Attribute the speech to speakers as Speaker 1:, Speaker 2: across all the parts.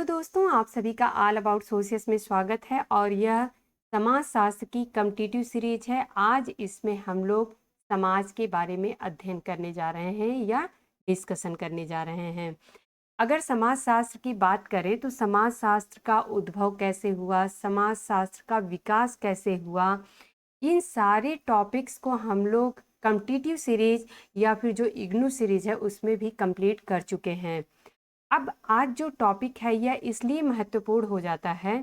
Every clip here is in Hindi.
Speaker 1: हेलो दोस्तों, आप सभी का ऑल अबाउट सोशियस में स्वागत है और यह समाज शास्त्र की कॉम्पिटिटिव सीरीज है। आज इसमें हम लोग समाज के बारे में अध्ययन करने जा रहे हैं या डिस्कशन करने जा रहे हैं। अगर समाज शास्त्र की बात करें तो समाज शास्त्र का उद्भव कैसे हुआ, समाज शास्त्र का विकास कैसे हुआ, इन सारे टॉपिक्स को हम लोग कॉम्पिटिटिव सीरीज या फिर जो इग्नू सीरीज है उसमें भी कंप्लीट कर चुके हैं। अब आज जो टॉपिक है यह इसलिए महत्वपूर्ण हो जाता है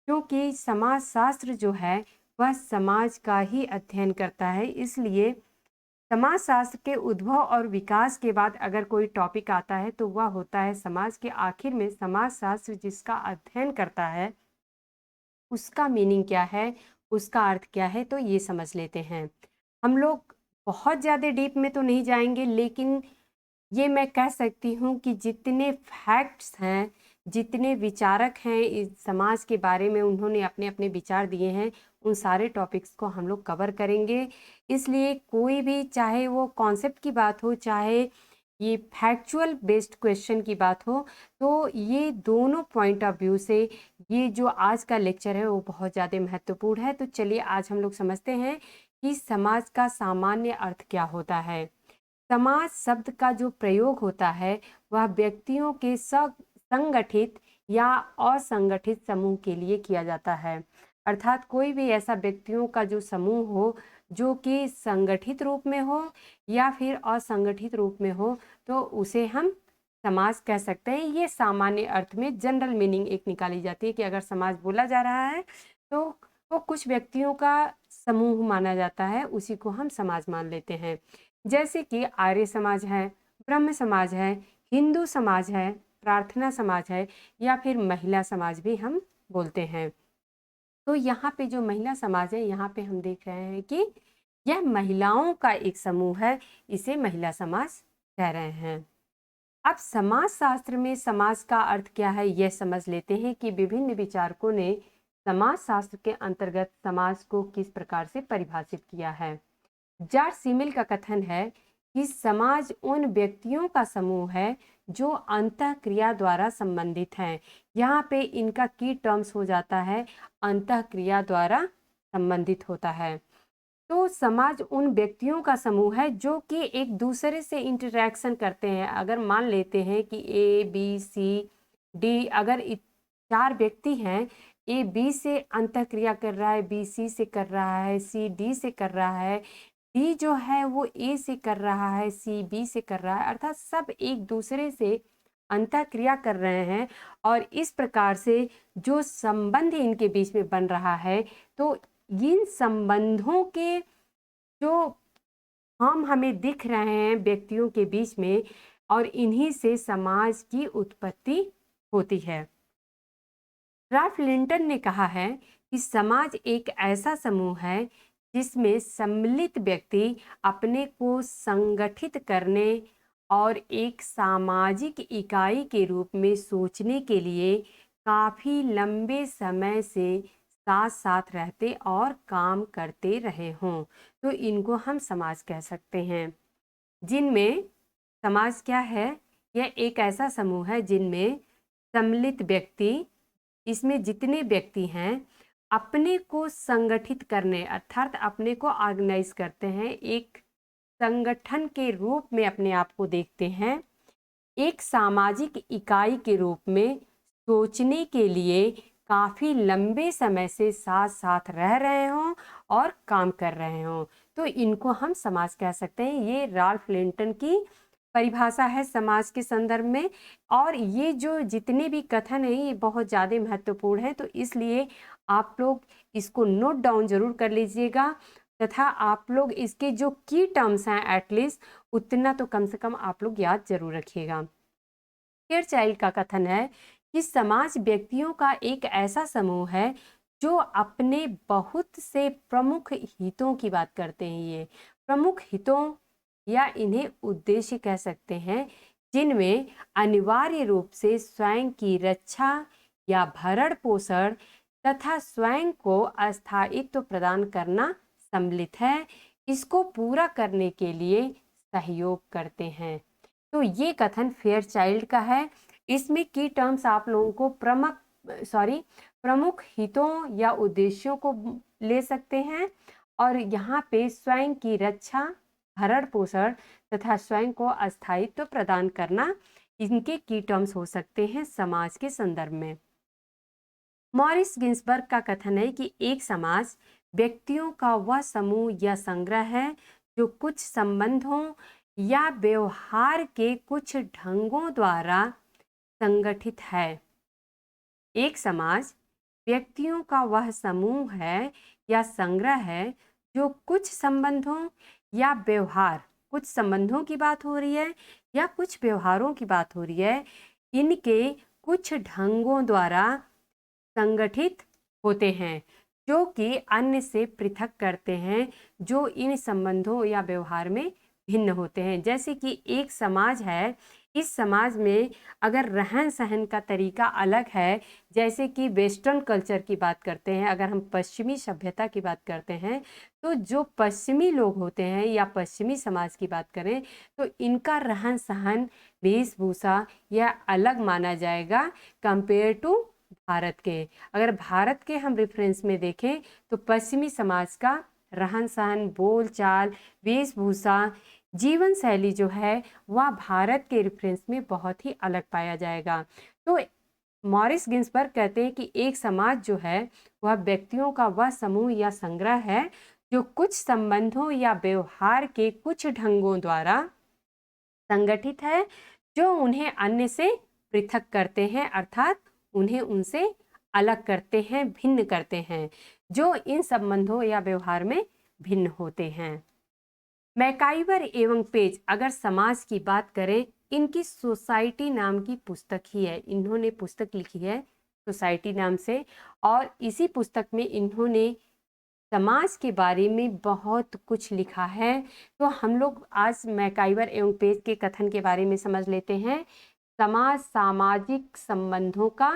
Speaker 1: क्योंकि समाजशास्त्र जो है वह समाज का ही अध्ययन करता है। इसलिए समाजशास्त्र के उद्भव और विकास के बाद अगर कोई टॉपिक आता है तो वह होता है समाज के। आखिर में समाजशास्त्र जिसका अध्ययन करता है उसका मीनिंग क्या है, उसका अर्थ क्या है, तो ये समझ लेते हैं। हम लोग बहुत ज़्यादा डीप में तो नहीं जाएंगे, लेकिन ये मैं कह सकती हूँ कि जितने फैक्ट्स हैं, जितने विचारक हैं इस समाज के बारे में, उन्होंने अपने अपने विचार दिए हैं, उन सारे टॉपिक्स को हम लोग कवर करेंगे। इसलिए कोई भी, चाहे वो कॉन्सेप्ट की बात हो, चाहे ये फैक्चुअल बेस्ड क्वेश्चन की बात हो, तो ये दोनों पॉइंट ऑफ व्यू से ये जो आज का लेक्चर है वो बहुत ज़्यादा महत्वपूर्ण है। तो चलिए आज हम लोग समझते हैं कि समाज का सामान्य अर्थ क्या होता है। समाज शब्द का जो प्रयोग होता है वह व्यक्तियों के संगठित या असंगठित समूह के लिए किया जाता है। अर्थात कोई भी ऐसा व्यक्तियों का जो समूह हो जो कि संगठित रूप में हो या फिर असंगठित रूप में हो, तो उसे हम समाज कह सकते हैं। ये सामान्य अर्थ में जनरल मीनिंग एक निकाली जाती है कि अगर समाज बोला जा रहा है तो वो कुछ व्यक्तियों का समूह माना जाता है, उसी को हम समाज मान लेते हैं। जैसे कि आर्य समाज है, ब्रह्म समाज है, हिंदू समाज है, प्रार्थना समाज है या फिर महिला समाज भी हम बोलते हैं। तो यहाँ पे जो महिला समाज है, यहाँ पे हम देख रहे हैं कि यह महिलाओं का एक समूह है, इसे महिला समाज कह रहे हैं। अब समाज शास्त्र में समाज का अर्थ क्या है यह समझ लेते हैं कि विभिन्न विचारकों ने समाज शास्त्र के अंतर्गत समाज को किस प्रकार से परिभाषित किया है। जॉर्ज सिमिल का कथन है कि समाज उन व्यक्तियों का समूह है जो अंतःक्रिया द्वारा संबंधित हैं। यहाँ पे इनका की टर्म्स हो जाता है अंतःक्रिया द्वारा संबंधित होता है। तो समाज उन व्यक्तियों का समूह है जो कि एक दूसरे से इंटरेक्शन करते हैं। अगर मान लेते हैं कि ए बी सी डी, अगर 4 व्यक्ति हैं, ए बी से अंतःक्रिया कर रहा है, बी सी से कर रहा है, सी डी से कर रहा है, डी जो है वो ए से कर रहा है, सी बी से कर रहा है, अर्थात सब एक दूसरे से अंतःक्रिया कर रहे हैं। और इस प्रकार से जो संबंध इनके बीच में बन रहा है, तो इन संबंधों के जो हम हमें दिख रहे हैं व्यक्तियों के बीच में, और इन्हीं से समाज की उत्पत्ति होती है। राल्फ लिंटन ने कहा है कि समाज एक ऐसा समूह है जिसमें सम्मिलित व्यक्ति अपने को संगठित करने और एक सामाजिक इकाई के रूप में सोचने के लिए काफ़ी लंबे समय से साथ साथ रहते और काम करते रहे हों, तो इनको हम समाज कह सकते हैं। जिनमें समाज क्या है, यह एक ऐसा समूह है जिनमें सम्मिलित व्यक्ति, इसमें जितने व्यक्ति हैं अपने को संगठित करने अर्थात अपने को ऑर्गेनाइज करते हैं, एक संगठन के रूप में अपने आप को देखते हैं, एक सामाजिक इकाई के रूप में सोचने के लिए काफ़ी लंबे समय से साथ साथ रह रहे हों और काम कर रहे हों, तो इनको हम समाज कह सकते हैं। ये राल्फ लिंटन की परिभाषा है समाज के संदर्भ में। और ये जो जितने भी कथन हैं ये बहुत ज़्यादा महत्वपूर्ण है, तो इसलिए आप लोग इसको नोट डाउन जरूर कर लीजिएगा, तथा आप लोग इसके जो की टर्म्स हैं एटलीस्ट उतना तो कम से कम आप लोग याद जरूर रखिएगा। फेयरचाइल्ड का कथन है कि समाज व्यक्तियों का एक ऐसा समूह है जो अपने बहुत से प्रमुख हितों की बात करते हैं। ये प्रमुख हितों या इन्हें उद्देश्य कह सकते हैं, जिनमें अनिवार्य रूप से स्वयं की रक्षा या भरण पोषण तथा स्वयं को अस्थायित्व प्रदान करना सम्मिलित है, इसको पूरा करने के लिए सहयोग करते हैं। तो ये कथन फेयरचाइल्ड का है। इसमें की टर्म्स आप लोगों को प्रमुख हितों या उद्देश्यों को ले सकते हैं, और यहाँ पे स्वयं की रक्षा, भरण पोषण तथा स्वयं को अस्थायित्व प्रदान करना इनके की टर्म्स हो सकते हैं समाज के संदर्भ में। मॉरिस गिन्सबर्ग का कथन है कि एक समाज व्यक्तियों का वह समूह या संग्रह है जो कुछ संबंधों या व्यवहार के कुछ ढंगों द्वारा संगठित है। एक समाज व्यक्तियों का वह समूह है या संग्रह है जो कुछ संबंधों या व्यवहार, कुछ संबंधों की बात हो रही है या कुछ व्यवहारों की बात हो रही है, इनके कुछ ढंगों द्वारा संगठित होते हैं, जो कि अन्य से पृथक करते हैं, जो इन संबंधों या व्यवहार में भिन्न होते हैं। जैसे कि एक समाज है, इस समाज में अगर रहन सहन का तरीका अलग है, जैसे कि वेस्टर्न कल्चर की बात करते हैं, अगर हम पश्चिमी सभ्यता की बात करते हैं, तो जो पश्चिमी लोग होते हैं या पश्चिमी समाज की बात करें तो इनका रहन सहन, वेशभूषा यह अलग माना जाएगा कंपेयर टू भारत के। अगर भारत के हम रेफरेंस में देखें तो पश्चिमी समाज का रहन सहन, बोल चाल, वेशभूषा, जीवन शैली जो है वह भारत के रेफरेंस में बहुत ही अलग पाया जाएगा। तो मॉरिस गिन्सबर्ग कहते हैं कि एक समाज जो है वह व्यक्तियों का वह समूह या संग्रह है जो कुछ संबंधों या व्यवहार के कुछ ढंगों द्वारा संगठित है, जो उन्हें अन्य से पृथक करते हैं, अर्थात उन्हें उनसे अलग करते हैं, भिन्न करते हैं, जो इन संबंधों या व्यवहार में भिन्न होते हैं। मैकाइवर एवं पेज अगर समाज की बात करें, इनकी सोसाइटी नाम की पुस्तक ही है, इन्होंने पुस्तक लिखी है सोसाइटी नाम से, और इसी पुस्तक में इन्होंने समाज के बारे में बहुत कुछ लिखा है। तो हम लोग आज मैकाइवर एवं पेज के कथन के बारे में समझ लेते हैं। समाज सामाजिक संबंधों का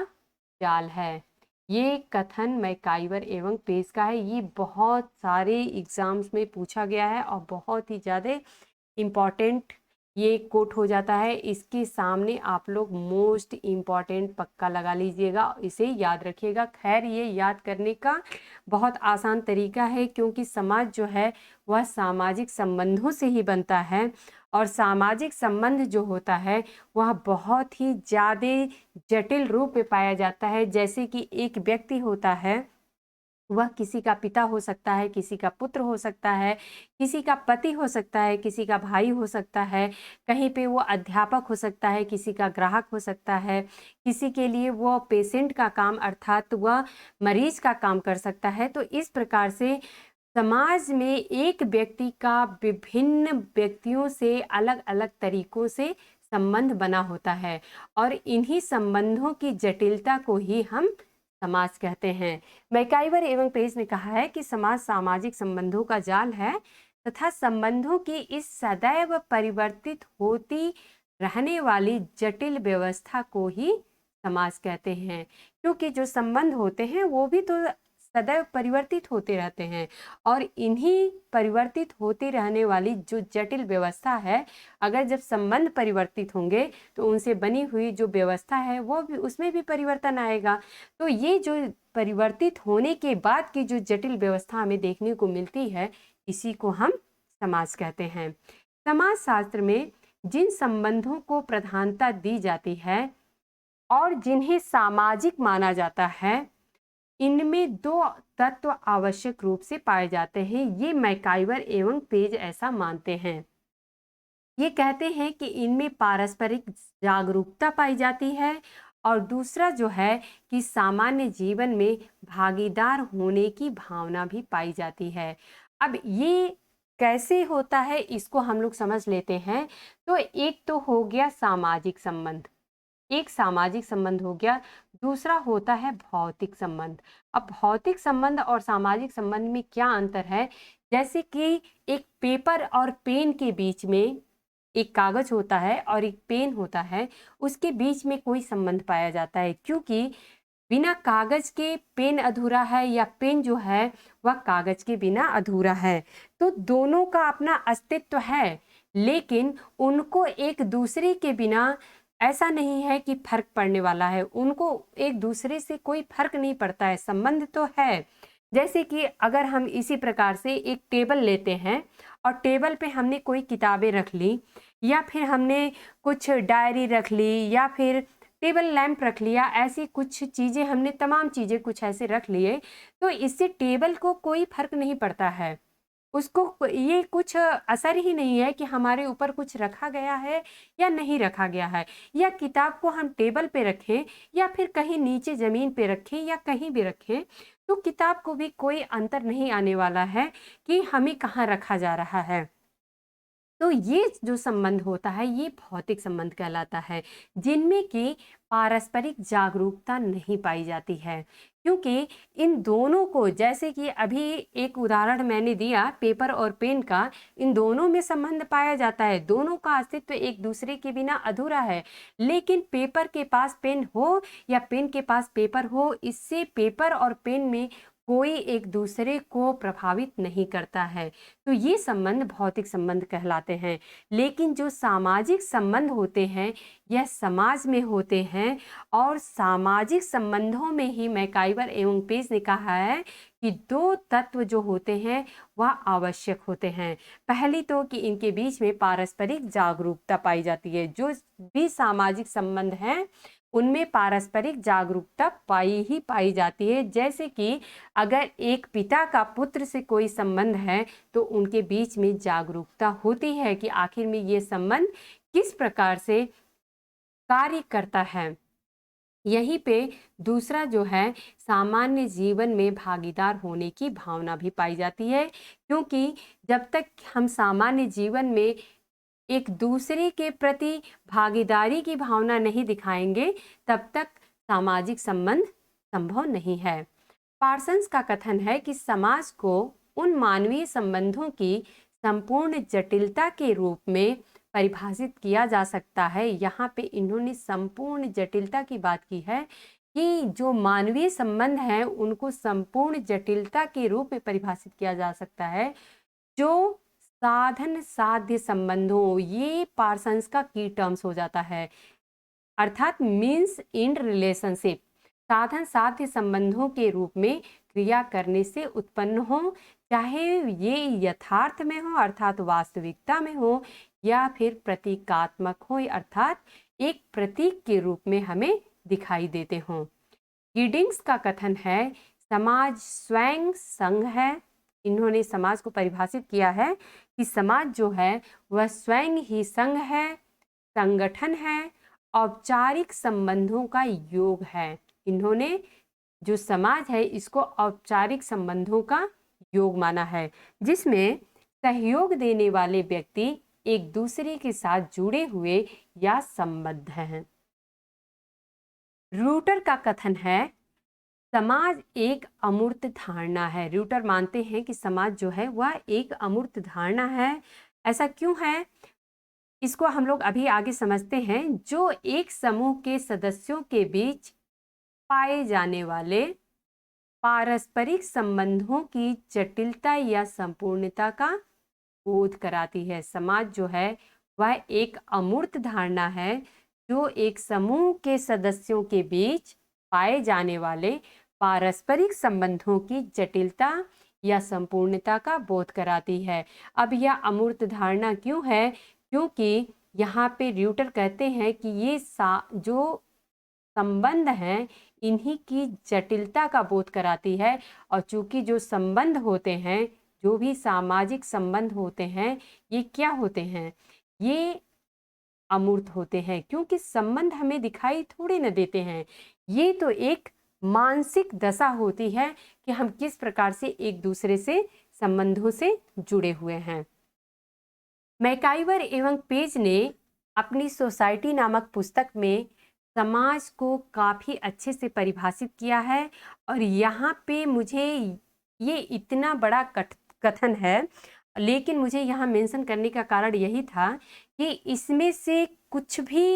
Speaker 1: जाल है, ये कथन मैकाइवर एवं पेज का है। ये बहुत सारे एग्जाम्स में पूछा गया है और बहुत ही ज़्यादा इम्पॉर्टेंट ये कोट हो जाता है। इसके सामने आप लोग मोस्ट इम्पॉर्टेंट पक्का लगा लीजिएगा, इसे याद रखिएगा। खैर ये याद करने का बहुत आसान तरीका है, क्योंकि समाज जो है वह सामाजिक संबंधों से ही बनता है, और सामाजिक संबंध जो होता है वह बहुत ही ज़्यादा जटिल रूप में पाया जाता है। जैसे कि एक व्यक्ति होता है, वह किसी का पिता हो सकता है, किसी का पुत्र हो सकता है, किसी का पति हो सकता है, किसी का भाई हो सकता है, कहीं पे वो अध्यापक हो सकता है, किसी का ग्राहक हो सकता है, किसी के लिए वो पेशेंट का काम अर्थात वह मरीज का काम कर सकता है। तो इस प्रकार से समाज में एक व्यक्ति का विभिन्न व्यक्तियों से अलग अलग तरीकों से संबंध बना होता है, और इन्हीं संबंधों की जटिलता को ही हम समाज कहते हैं। मैकाइवर एवं पेज ने कहा है कि समाज सामाजिक संबंधों का जाल है तथा संबंधों की इस सदैव परिवर्तित होती रहने वाली जटिल व्यवस्था को ही समाज कहते हैं, क्योंकि जो संबंध होते हैं वो भी तो सदैव परिवर्तित होते रहते हैं, और इन्हीं परिवर्तित होती रहने वाली जो जटिल व्यवस्था है, अगर जब संबंध परिवर्तित होंगे तो उनसे बनी हुई जो व्यवस्था है वो भी, उसमें भी परिवर्तन आएगा। तो ये जो परिवर्तित होने के बाद की जो जटिल व्यवस्था हमें देखने को मिलती है, इसी को हम समाज कहते हैं। समाज शास्त्र में जिन संबंधों को प्रधानता दी जाती है और जिन्हें सामाजिक माना जाता है, इनमें दो तत्व आवश्यक रूप से पाए जाते हैं। ये मैकाइवर एवं पेज ऐसा मानते हैं। ये कहते हैं कि इनमें पारस्परिक जागरूकता पाई जाती है, और दूसरा जो है कि सामान्य जीवन में भागीदार होने की भावना भी पाई जाती है। अब ये कैसे होता है इसको हम लोग समझ लेते हैं। तो एक तो हो गया सामाजिक संबंध, एक सामाजिक संबंध हो गया, दूसरा होता है भौतिक संबंध। अब भौतिक संबंध और सामाजिक संबंध में क्या अंतर है? जैसे कि एक पेपर और पेन के बीच में, एक कागज होता है और एक पेन होता है, उसके बीच में कोई संबंध पाया जाता है, क्योंकि बिना कागज के पेन अधूरा है, या पेन जो है वह कागज के बिना अधूरा है। तो दोनों का अपना अस्तित्व है, लेकिन उनको एक दूसरे के बिना ऐसा नहीं है कि फर्क पड़ने वाला है, उनको एक दूसरे से कोई फर्क नहीं पड़ता है, संबंध तो है। जैसे कि अगर हम इसी प्रकार से एक टेबल लेते हैं और टेबल पे हमने कोई किताबें रख ली, या फिर हमने कुछ डायरी रख ली, या फिर टेबल लैंप रख लिया, ऐसी कुछ चीज़ें हमने, तमाम चीज़ें कुछ ऐसे रख लिए, तो इससे टेबल को कोई फर्क नहीं पड़ता है। उसको ये कुछ असर ही नहीं है कि हमारे ऊपर कुछ रखा गया है या नहीं रखा गया है, या किताब को हम टेबल पे रखें या फिर कहीं नीचे ज़मीन पे रखें या कहीं भी रखें, तो किताब को भी कोई अंतर नहीं आने वाला है कि हमें कहाँ रखा जा रहा है। तो ये जो संबंध होता है ये भौतिक संबंध कहलाता है, जिनमें कि पारस्परिक जागरूकता नहीं पाई जाती है। क्योंकि इन दोनों को, जैसे कि अभी एक उदाहरण मैंने दिया पेपर और पेन का, इन दोनों में संबंध पाया जाता है, दोनों का अस्तित्व एक दूसरे के बिना अधूरा है। लेकिन पेपर के पास पेन हो या पेन के पास पेपर हो, इससे पेपर और पेन में कोई एक दूसरे को प्रभावित नहीं करता है। तो ये संबंध भौतिक संबंध कहलाते हैं। लेकिन जो सामाजिक संबंध होते हैं यह समाज में होते हैं, और सामाजिक संबंधों में ही मैकाइवर एवं पेज ने कहा है कि दो तत्व जो होते हैं वह आवश्यक होते हैं। पहली तो कि इनके बीच में पारस्परिक जागरूकता पाई जाती है, जो भी सामाजिक संबंध हैं उनमें पारस्परिक जागरूकता पाई जाती है। जैसे कि अगर एक पिता का पुत्र से कोई संबंध है तो उनके बीच में जागरूकता होती है कि आखिर में ये संबंध किस प्रकार से कार्य करता है। यहीं पे दूसरा जो है, सामान्य जीवन में भागीदार होने की भावना भी पाई जाती है, क्योंकि जब तक हम सामान्य जीवन में एक दूसरे के प्रति भागीदारी की भावना नहीं दिखाएंगे, तब तक सामाजिक संबंध संभव नहीं है। पार्सन्स का कथन है कि समाज को उन मानवीय संबंधों की संपूर्ण जटिलता के रूप में परिभाषित किया जा सकता है। यहाँ पे इन्होंने संपूर्ण जटिलता की बात की है कि जो मानवीय संबंध हैं उनको संपूर्ण जटिलता के रूप में परिभाषित किया जा सकता है। जो साधन साध्य संबंधों, ये पार्सन्स का की टर्म्स हो जाता है, अर्थात मीन्स इन रिलेशनशिप, साधन साध्य संबंधों के रूप में क्रिया करने से उत्पन्न हो, चाहे ये यथार्थ में हो अर्थात वास्तविकता में हो, या फिर प्रतीकात्मक हो अर्थात एक प्रतीक के रूप में हमें दिखाई देते हों। गिडिंग्स का कथन है समाज स्वयं संघ है। इन्होंने समाज को परिभाषित किया है कि समाज जो है वह स्वयं ही संघ है, संगठन है, औपचारिक संबंधों का योग है। इन्होंने जो समाज है इसको औपचारिक संबंधों का योग माना है, जिसमें सहयोग देने वाले व्यक्ति एक दूसरे के साथ जुड़े हुए या संबद्ध हैं। रूटर का कथन है समाज एक अमूर्त धारणा है। रूटर मानते हैं कि समाज जो है वह एक अमूर्त धारणा है। ऐसा क्यों है, इसको हम लोग अभी आगे समझते हैं। जो एक समूह के सदस्यों के बीच पाए जाने वाले पारस्परिक संबंधों की जटिलता या संपूर्णता का बोध कराती है। समाज जो है वह एक अमूर्त धारणा है जो एक समूह के सदस्यों के बीच पाए जाने वाले पारस्परिक संबंधों की जटिलता या संपूर्णता का बोध कराती है। अब यह अमूर्त धारणा क्यों है, क्योंकि यहाँ पे र्यूटर कहते हैं कि ये जो संबंध हैं इन्हीं की जटिलता का बोध कराती है। और चूंकि जो संबंध होते हैं, जो भी सामाजिक संबंध होते हैं, ये क्या होते हैं, ये अमूर्त होते हैं, क्योंकि संबंध हमें दिखाई थोड़े न देते हैं। ये तो एक मानसिक दशा होती है कि हम किस प्रकार से एक दूसरे से संबंधों से जुड़े हुए हैं। मैकाइवर एवं पेज ने अपनी सोसाइटी नामक पुस्तक में समाज को काफ़ी अच्छे से परिभाषित किया है। और यहाँ पे मुझे ये इतना बड़ा कथन है, लेकिन मुझे यहाँ मेंशन करने का कारण यही था कि इसमें से कुछ भी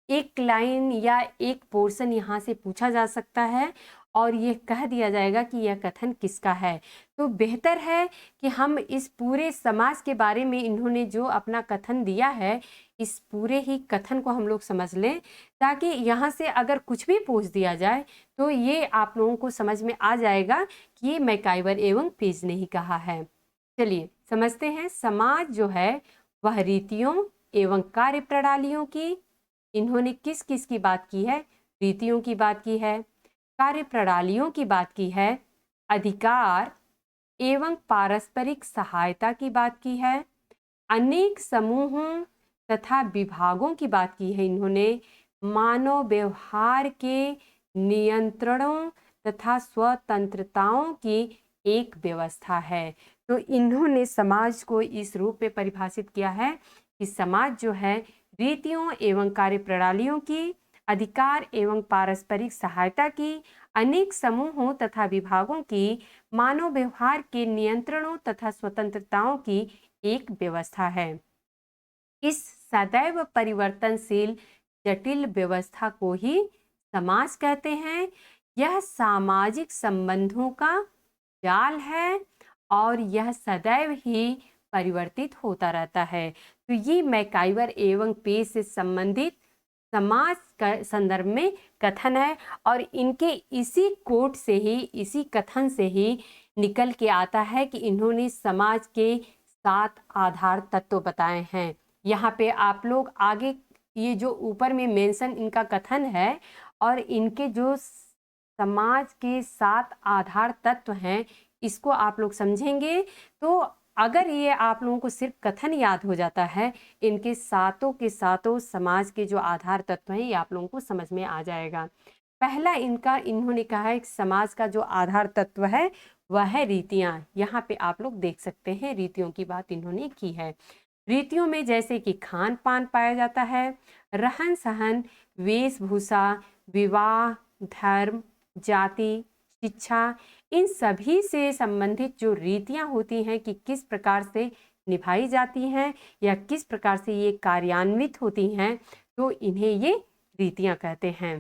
Speaker 1: एक लाइन या एक पोर्शन यहाँ से पूछा जा सकता है और ये कह दिया जाएगा कि यह कथन किसका है। तो बेहतर है कि हम इस पूरे समाज के बारे में इन्होंने जो अपना कथन दिया है, इस पूरे ही कथन को हम लोग समझ लें, ताकि यहाँ से अगर कुछ भी पूछ दिया जाए तो ये आप लोगों को समझ में आ जाएगा कि ये मैकाइवर एवं पेज ने ही कहा है। चलिए समझते हैं। समाज जो है वह रीतियों एवं कार्य प्रणालियों की, इन्होंने किस किस की बात की है? रीतियों की बात की है, कार्य प्रणालियों की बात की है, अधिकार एवं पारस्परिक सहायता की बात की है, अनेक समूहों तथा विभागों की बात की है इन्होंने, मानव व्यवहार के नियंत्रणों तथा स्वतंत्रताओं की एक व्यवस्था है। तो इन्होंने समाज को इस रूप में परिभाषित किया है कि समाज जो है रीतियों एवं कार्य प्रणालियों की, अधिकार एवं पारस्परिक सहायता की, अनेक समूहों तथा विभागों की, मानव व्यवहार के नियंत्रणों तथा स्वतंत्रताओं की एक व्यवस्था है। इस सदैव परिवर्तनशील जटिल व्यवस्था को ही समाज कहते हैं। यह सामाजिक संबंधों का जाल है और यह सदैव ही परिवर्तित होता रहता है। तो ये मैकाइवर एवं पेज से संबंधित समाज का संदर्भ में कथन है और इनके इसी कोट से ही, इसी कथन से ही निकल के आता है कि इन्होंने समाज के 7 आधार तत्व बताए हैं। यहाँ पे आप लोग आगे ये जो ऊपर में मेंशन इनका कथन है और इनके जो समाज के 7 आधार तत्व हैं, इसको आप लोग समझेंगे तो अगर ये आप लोगों को सिर्फ कथन याद हो जाता है, इनके सातों के सातों समाज के जो आधार तत्व हैं ये आप लोगों को समझ में आ जाएगा। पहला इनका इन्होंने कहा है कि समाज का जो आधार तत्व है वह है रीतियां। यहाँ पे आप लोग देख सकते हैं रीतियों की बात इन्होंने की है। रीतियों में जैसे कि खान पान पाया जाता है, रहन सहन, वेशभूषा, विवाह, धर्म, जाति, शिक्षा, इन सभी से संबंधित जो रीतियां होती हैं कि किस प्रकार से निभाई जाती हैं या किस प्रकार से ये कार्यान्वित होती हैं, तो इन्हें ये रीतियां कहते हैं।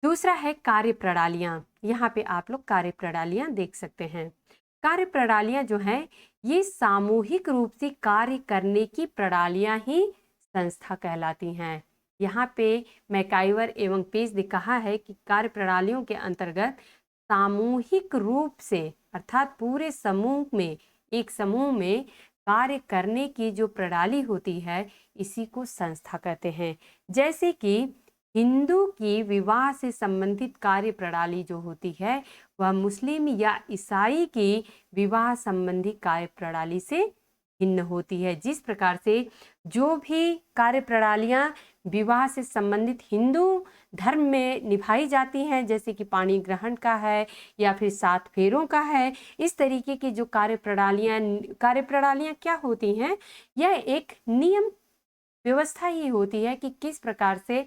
Speaker 1: दूसरा है कार्य प्रणालियां। यहाँ पे आप लोग कार्य प्रणालियां देख सकते हैं। कार्य प्रणालियां जो हैं ये सामूहिक रूप से कार्य करने की प्रणालियां ही संस्था कहलाती हैं। यहाँ पे मैकाइवर एवं पेज ने कहा है कि कार्य प्रणालियों के अंतर्गत सामूहिक रूप से अर्थात पूरे समूह में, एक समूह में कार्य करने की जो प्रणाली होती है इसी को संस्था कहते हैं। जैसे कि हिंदू की विवाह से संबंधित कार्य प्रणाली जो होती है वह मुस्लिम या ईसाई की विवाह संबंधी कार्य प्रणाली से भिन्न होती है। जिस प्रकार से जो भी कार्य प्रणालियां विवाह से संबंधित हिंदू धर्म में निभाई जाती हैं, जैसे कि पाणी ग्रहण का है या फिर 7 फेरों का है, इस तरीके की जो कार्य प्रणालियां क्या होती हैं, यह एक नियम व्यवस्था ही होती है कि किस प्रकार से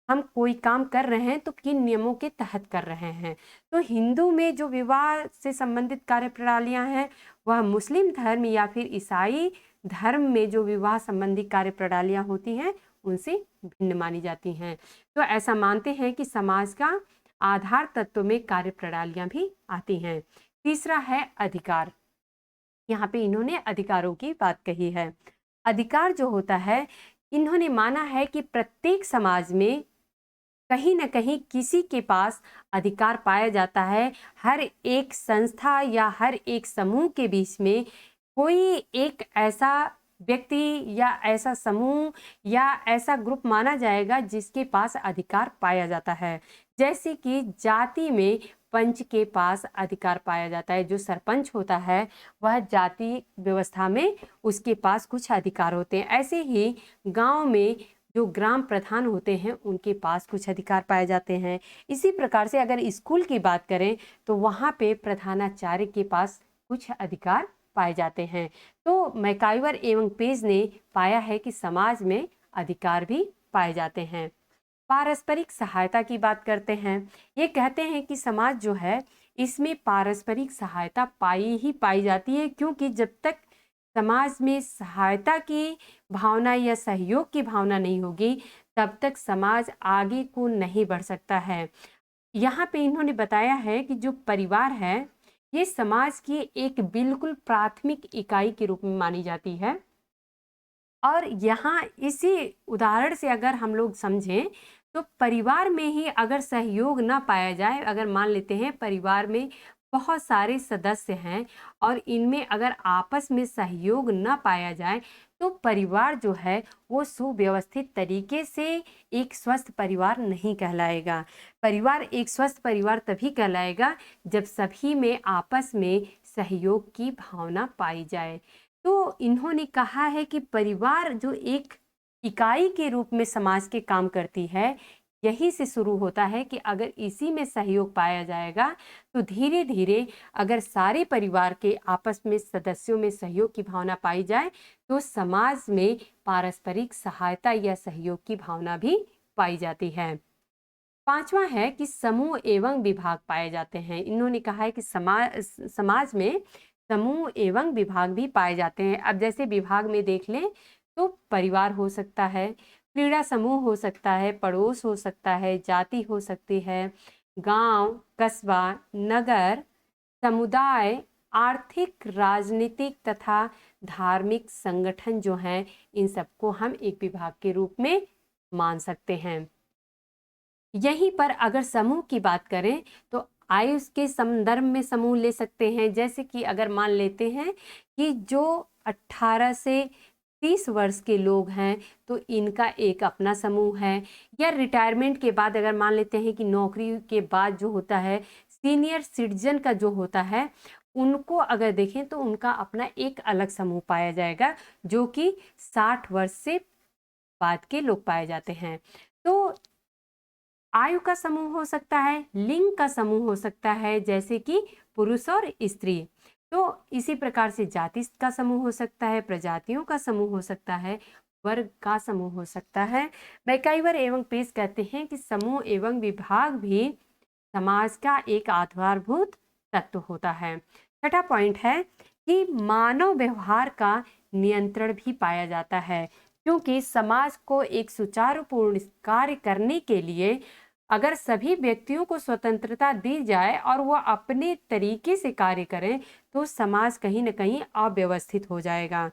Speaker 1: हम कोई काम कर रहे हैं तो किन नियमों के तहत कर रहे हैं। तो हिंदू में जो विवाह से संबंधित कार्य प्रणालियां हैं वह मुस्लिम धर्म या फिर ईसाई धर्म में जो विवाह संबंधी कार्य प्रणालियां होती हैं उनसे भिन्न मानी जाती हैं। तो ऐसा मानते हैं कि समाज का आधार तत्व में कार्य प्रणालियां भी आती हैं। तीसरा है अधिकार। यहाँ पे इन्होंने अधिकारों की बात कही है। अधिकार जो होता है, इन्होंने माना है कि प्रत्येक समाज में कहीं न कहीं किसी के पास अधिकार पाया जाता है। हर एक संस्था या हर एक समूह के बीच में कोई एक ऐसा व्यक्ति या ऐसा समूह या ऐसा ग्रुप माना जाएगा जिसके पास अधिकार पाया जाता है। जैसे कि जाति में पंच के पास अधिकार पाया जाता है। जो सरपंच होता है वह जाति व्यवस्था में उसके पास कुछ अधिकार होते हैं। ऐसे ही गांव में जो ग्राम प्रधान होते हैं उनके पास कुछ अधिकार पाए जाते हैं। इसी प्रकार से अगर स्कूल की बात करें तो वहाँ पे प्रधानाचार्य के पास कुछ अधिकार पाए जाते हैं। तो मैकाइवर एवं पेज ने पाया है कि समाज में अधिकार भी पाए जाते हैं। पारस्परिक सहायता की बात करते हैं। ये कहते हैं कि समाज जो है इसमें पारस्परिक सहायता पाई जाती है, क्योंकि जब तक समाज में सहायता की भावना या सहयोग की भावना नहीं होगी तब तक समाज आगे को नहीं बढ़ सकता है। यहाँ पे इन्होंने बताया है कि जो परिवार है ये समाज की एक बिल्कुल प्राथमिक इकाई के रूप में मानी जाती है। और यहाँ इसी उदाहरण से अगर हम लोग समझें तो परिवार में ही अगर सहयोग ना पाया जाए, अगर मान लेते हैं परिवार में बहुत सारे सदस्य हैं और इनमें अगर आपस में सहयोग ना पाया जाए तो परिवार जो है वो सुव्यवस्थित तरीके से एक स्वस्थ परिवार नहीं कहलाएगा। परिवार एक स्वस्थ परिवार तभी कहलाएगा जब सभी में आपस में सहयोग की भावना पाई जाए। तो इन्होंने कहा है कि परिवार जो एक इकाई के रूप में समाज के काम करती है, यही से शुरू होता है कि अगर इसी में सहयोग पाया जाएगा तो धीरे धीरे अगर सारे परिवार के आपस में सदस्यों में सहयोग की भावना पाई जाए तो समाज में पारस्परिक सहायता या सहयोग की भावना भी पाई जाती है। पांचवा है कि समूह एवं विभाग पाए जाते हैं। इन्होंने कहा है कि समाज में समूह एवं विभाग भी पाए जाते हैं। अब जैसे विभाग में देख लें तो परिवार हो सकता है, क्रीड़ा समूह हो सकता है, पड़ोस हो सकता है, जाति हो सकती है, गांव, कस्बा, नगर, समुदाय, आर्थिक, राजनीतिक तथा धार्मिक संगठन जो हैं, इन सबको हम एक विभाग के रूप में मान सकते हैं। यहीं पर अगर समूह की बात करें तो आयु के संदर्भ में समूह ले सकते हैं। जैसे कि अगर मान लेते हैं कि जो 18 से 30 वर्ष के लोग हैं तो इनका एक अपना समूह है, या रिटायरमेंट के बाद अगर मान लेते हैं कि नौकरी के बाद जो होता है सीनियर सिटीजन का जो होता है उनको अगर देखें तो उनका अपना एक अलग समूह पाया जाएगा जो कि 60 वर्ष से बाद के लोग पाए जाते हैं। तो आयु का समूह हो सकता है, लिंग का समूह हो सकता है जैसे कि पुरुष और स्त्री। तो इसी प्रकार से जाति का समूह हो सकता है, प्रजातियों का समूह हो सकता है, वर्ग का समूह हो सकता है। मैकाइवर एवं पेस कहते हैं कि समूह एवं विभाग भी समाज का एक आधारभूत तत्व होता है। छठा पॉइंट है कि मानव व्यवहार का नियंत्रण भी पाया जाता है, क्योंकि समाज को एक सुचारुपूर्ण कार्य करने के लिए अगर सभी व्यक्तियों को स्वतंत्रता दी जाए और वो अपने तरीके से कार्य करें तो समाज कहीं ना कहीं अव्यवस्थित हो जाएगा।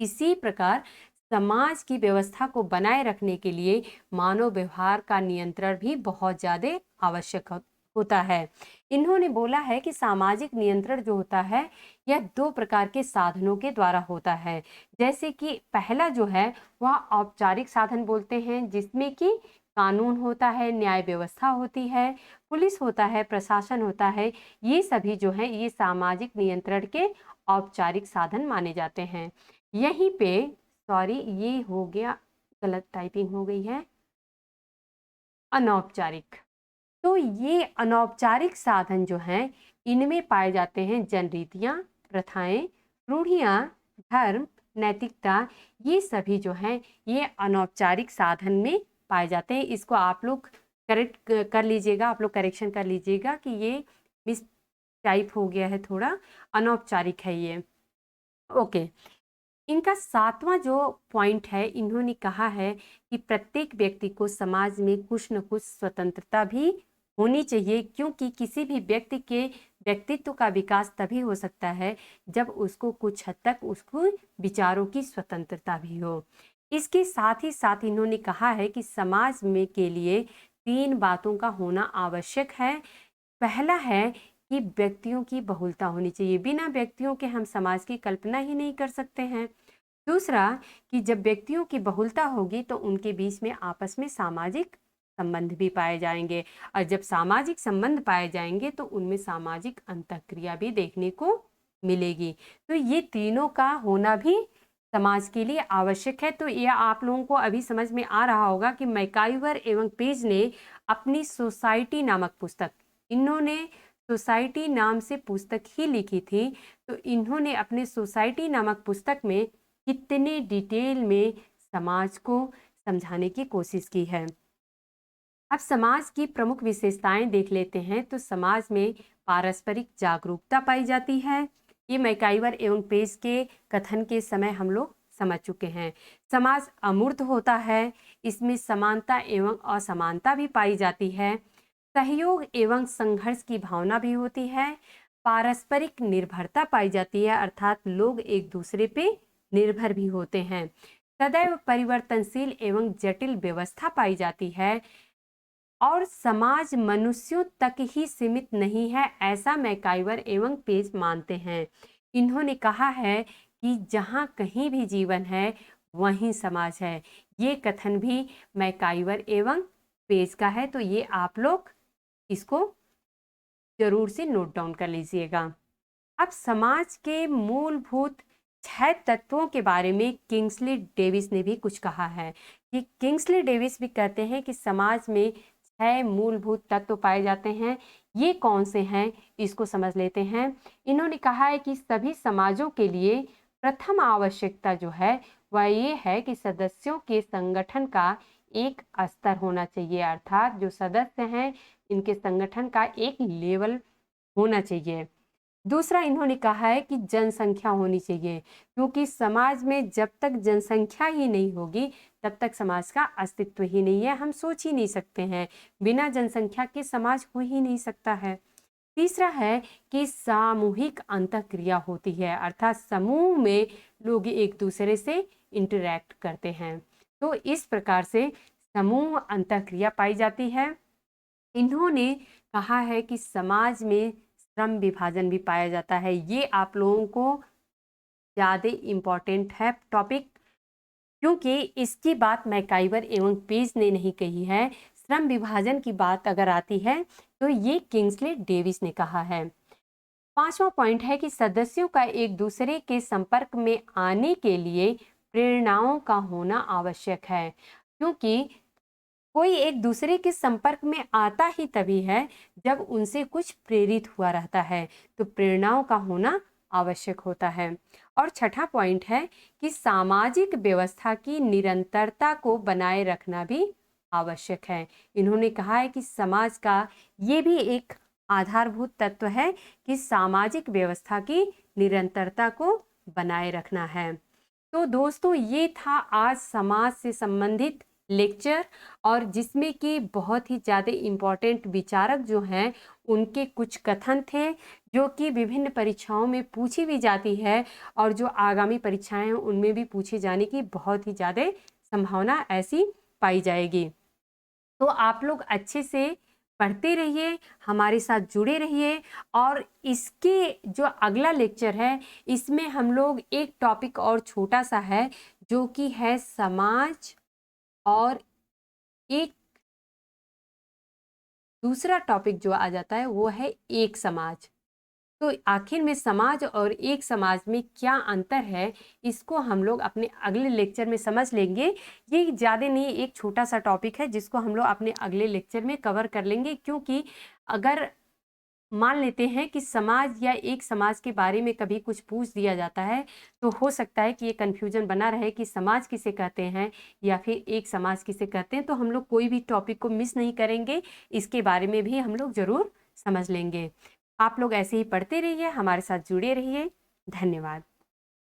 Speaker 1: इसी प्रकार समाज की व्यवस्था को बनाए रखने के लिए मानव व्यवहार का नियंत्रण भी बहुत ज्यादा आवश्यक होता है। इन्होंने बोला है कि सामाजिक नियंत्रण जो होता है यह 2 प्रकार के साधनों के द्वारा होता है। जैसे कि पहला जो है वह औपचारिक साधन बोलते हैं, जिसमें कि कानून होता है, न्याय व्यवस्था होती है, पुलिस होता है, प्रशासन होता है। ये सभी जो है ये सामाजिक नियंत्रण के औपचारिक साधन माने जाते हैं। यहीं पे सॉरी ये हो गया, गलत टाइपिंग हो गई है, अनौपचारिक। तो ये अनौपचारिक साधन जो हैं इनमें पाए जाते हैं जनरीतियाँ, प्रथाएं, रूढ़ियाँ, धर्म, नैतिकता। ये सभी जो हैं ये अनौपचारिक साधन में पाए जाते हैं। इसको आप लोग करेक्ट कर लीजिएगा, आप लोग करेक्शन कर लीजिएगा कि ये मिस टाइप हो गया है थोड़ा, अनौपचारिक है ये। ओके। इनका 7वां जो पॉइंट है, इन्होंने कहा है कि प्रत्येक व्यक्ति को समाज में कुछ न कुछ स्वतंत्रता भी होनी चाहिए, क्योंकि किसी भी व्यक्ति के व्यक्तित्व का विकास तभी हो सकता है जब उसको कुछ हद तक उसको विचारों की स्वतंत्रता भी हो। इसके साथ ही साथ इन्होंने कहा है कि समाज में के लिए 3 बातों का होना आवश्यक है। पहला है कि व्यक्तियों की बहुलता होनी चाहिए, बिना व्यक्तियों के हम समाज की कल्पना ही नहीं कर सकते हैं। दूसरा कि जब व्यक्तियों की बहुलता होगी तो उनके बीच में आपस में सामाजिक संबंध भी पाए जाएंगे, और जब सामाजिक संबंध पाए जाएंगे तो उनमें सामाजिक अंतःक्रिया भी देखने को मिलेगी। तो ये तीनों का होना भी समाज के लिए आवश्यक है। तो ये आप लोगों को अभी समझ में आ रहा होगा कि मैकाइवर एवं पेज ने अपनी सोसाइटी नामक पुस्तक, इन्होंने सोसाइटी नाम से पुस्तक ही लिखी थी, तो इन्होंने अपने सोसाइटी नामक पुस्तक में कितने डिटेल में समाज को समझाने की कोशिश की है। अब समाज की प्रमुख विशेषताएं देख लेते हैं। तो समाज में पारस्परिक जागरूकता पाई जाती है, ये मैकाइवर एवं पेज के कथन के समय हम लोग समझ चुके हैं। समाज अमूर्त होता है, इसमें समानता एवं असमानता भी पाई जाती है। सहयोग एवं संघर्ष की भावना भी होती है, पारस्परिक निर्भरता पाई जाती है, अर्थात लोग एक दूसरे पे निर्भर भी होते हैं, सदैव परिवर्तनशील एवं जटिल व्यवस्था पाई जाती है और समाज मनुष्यों तक ही सीमित नहीं है, ऐसा मैकाइवर एवं पेज मानते हैं। इन्होंने कहा है कि जहाँ कहीं भी जीवन है वहीं समाज है। ये कथन भी मैकाइवर एवं पेज का है, तो ये आप लोग इसको जरूर से नोट डाउन कर लीजिएगा। अब समाज के मूलभूत 6 तत्वों के बारे में किंग्सली डेविस ने भी कुछ कहा है कि किंग्सली डेविस भी कहते हैं कि समाज में 6 मूलभूत तत्व पाए जाते हैं। ये कौन से हैं, इसको समझ लेते हैं। इन्होंने कहा है कि सभी समाजों के लिए प्रथम आवश्यकता जो है वह ये है कि सदस्यों के संगठन का एक स्तर होना चाहिए, अर्थात जो सदस्य हैं इनके संगठन का एक लेवल होना चाहिए। दूसरा इन्होंने कहा है कि जनसंख्या होनी चाहिए, क्योंकि समाज में जब तक जनसंख्या ही नहीं होगी तब तक समाज का अस्तित्व ही नहीं है। हम सोच ही नहीं सकते हैं, बिना जनसंख्या के समाज हो ही नहीं सकता है। तीसरा है कि सामूहिक अंतःक्रिया होती है, अर्थात समूह में लोग एक दूसरे से इंटरैक्ट करते हैं, तो इस प्रकार से समूह अंतःक्रिया पाई जाती है। इन्होंने कहा है कि समाज में श्रम विभाजन भी पाया जाता है। ये आप लोगों को ज़्यादा इम्पॉर्टेंट है टॉपिक, क्योंकि इसकी बात मैकाइवर एवं पेज ने नहीं कही है। श्रम विभाजन की बात अगर आती है तो ये किंग्सले डेविस ने कहा है। पांचवा पॉइंट है कि सदस्यों का एक दूसरे के संपर्क में आने के लिए प्रेरणाओं का होना आवश्यक है, क्योंकि कोई एक दूसरे के संपर्क में आता ही तभी है जब उनसे कुछ प्रेरित हुआ रहता है, तो प्रेरणाओं का होना आवश्यक होता है। और छठा पॉइंट है कि सामाजिक व्यवस्था की निरंतरता को बनाए रखना भी आवश्यक है। इन्होंने कहा है कि समाज का ये भी एक आधारभूत तत्व है कि सामाजिक व्यवस्था की निरंतरता को बनाए रखना है। तो दोस्तों, ये था आज समाज से संबंधित लेक्चर, और जिसमें कि बहुत ही ज़्यादा इम्पॉर्टेंट विचारक जो हैं उनके कुछ कथन थे जो कि विभिन्न परीक्षाओं में पूछी भी जाती है, और जो आगामी परीक्षाएं हैं उनमें भी पूछे जाने की बहुत ही ज़्यादा संभावना ऐसी पाई जाएगी। तो आप लोग अच्छे से पढ़ते रहिए, हमारे साथ जुड़े रहिए, और इसके जो अगला लेक्चर है इसमें हम लोग एक टॉपिक और छोटा सा है जो कि है समाज, और एक दूसरा टॉपिक जो आ जाता है वो है एक समाज। तो आखिर में समाज और एक समाज में क्या अंतर है, इसको हम लोग अपने अगले लेक्चर में समझ लेंगे। ये ज़्यादा नहीं, एक छोटा सा टॉपिक है जिसको हम लोग अपने अगले लेक्चर में कवर कर लेंगे, क्योंकि अगर मान लेते हैं कि समाज या एक समाज के बारे में कभी कुछ पूछ दिया जाता है तो हो सकता है कि ये कन्फ्यूजन बना रहे कि समाज किसे कहते हैं या फिर एक समाज किसे कहते हैं। तो हम लोग कोई भी टॉपिक को मिस नहीं करेंगे, इसके बारे में भी हम लोग ज़रूर समझ लेंगे। आप लोग ऐसे ही पढ़ते रहिए, हमारे साथ जुड़े रहिए। धन्यवाद।